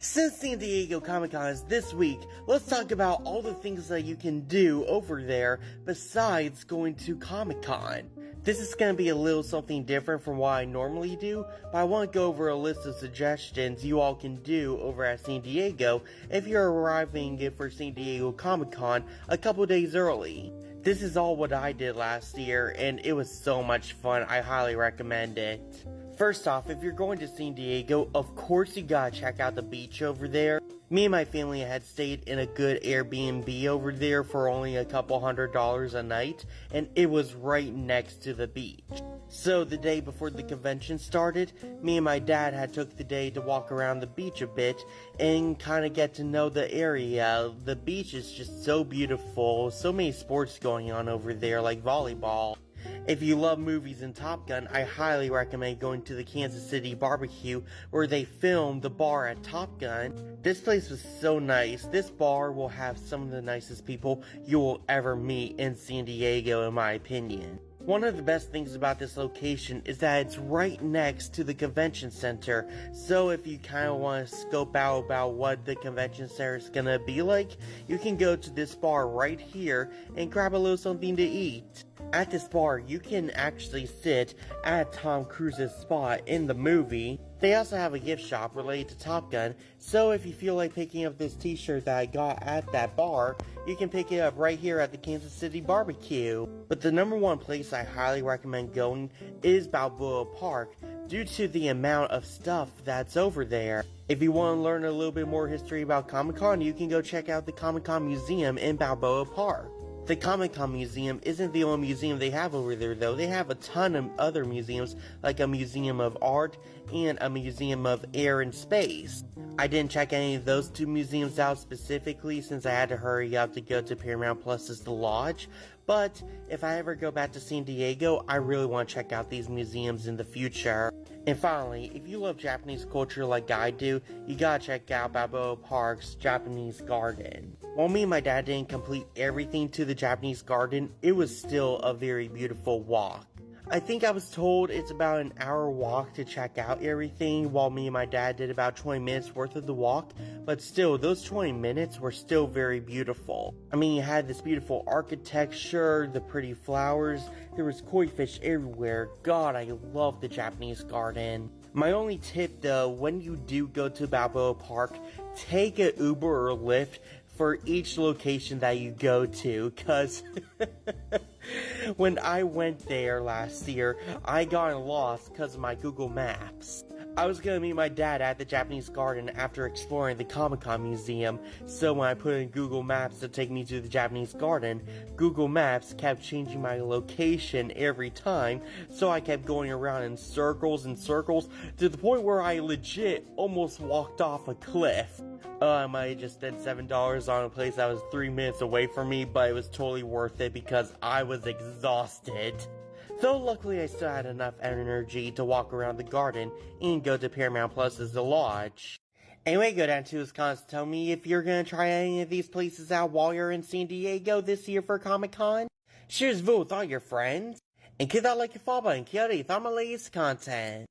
Since San Diego Comic-Con is this week, let's talk about all the things that you can do over there besides going to Comic-Con. This is going to be a little something different from what I normally do, but I want to go over a list of suggestions you all can do over at San Diego if you're arriving for San Diego Comic-Con a couple days early. This is all what I did last year, and it was so much fun. I highly recommend it. First off, if you're going to San Diego, of course you gotta check out the beach over there. Me and my family had stayed in a good Airbnb over there for only a couple $100 a night, and it was right next to the beach. So the day before the convention started, me and my dad had took the day to walk around the beach a bit and kind of get to know the area. The beach is just so beautiful, so many sports going on over there like volleyball. If you love movies and Top Gun, I highly recommend going to the Kansas City Barbecue where they filmed the bar at Top Gun. This place was so nice. This bar will have some of the nicest people you will ever meet in San Diego, in my opinion. One of the best things about this location is that it's right next to the convention center, so if you kind of want to scope out about what the convention center is gonna be like, you can go to this bar right here and grab a little something to eat. At this bar, you can actually sit at Tom Cruise's spot in the movie. They also have a gift shop related to Top Gun, so if you feel like picking up this t-shirt that I got at that bar, you can pick it up right here at the Kansas City Barbecue. But the number one place I highly recommend going is Balboa Park, due to the amount of stuff that's over there. If you want to learn a little bit more history about Comic-Con, you can go check out the Comic-Con Museum in Balboa Park. The Comic-Con Museum isn't the only museum they have over there though. They have a ton of other museums, like a museum of art and a museum of air and space. I didn't check any of those two museums out specifically since I had to hurry up to go to Paramount Plus's The Lodge, but if I ever go back to San Diego, I really want to check out these museums in the future. And finally, if you love Japanese culture like I do, you gotta check out Balboa Park's Japanese Garden. While me and my dad didn't complete everything to the Japanese Garden, it was still a very beautiful walk. I think I was told it's about an hour walk to check out everything, while me and my dad did about 20 minutes worth of the walk, but still, those 20 minutes were still very beautiful. I mean, you had this beautiful architecture, the pretty flowers, there was koi fish everywhere. God, I love the Japanese Garden. My only tip though, when you do go to Balboa Park, take an Uber or Lyft for each location that you go to, cause when I went there last year, I got lost because of my Google Maps. I was gonna meet my dad at the Japanese Garden after exploring the Comic-Con Museum, so when I put in Google Maps to take me to the Japanese Garden, Google Maps kept changing my location every time, so I kept going around in circles and circles, to the point where I legit almost walked off a cliff. I might have just spent $7 on a place that was 3 minutes away from me, but it was totally worth it because I was exhausted. Though luckily I still had enough energy to walk around the garden and go to Paramount Plus's The Lodge. Anyway, go down to his comments to tell me if you're gonna try any of these places out while you're in San Diego this year for Comic-Con. Share this video with all your friends, and click that like and follow button to get all the latest content.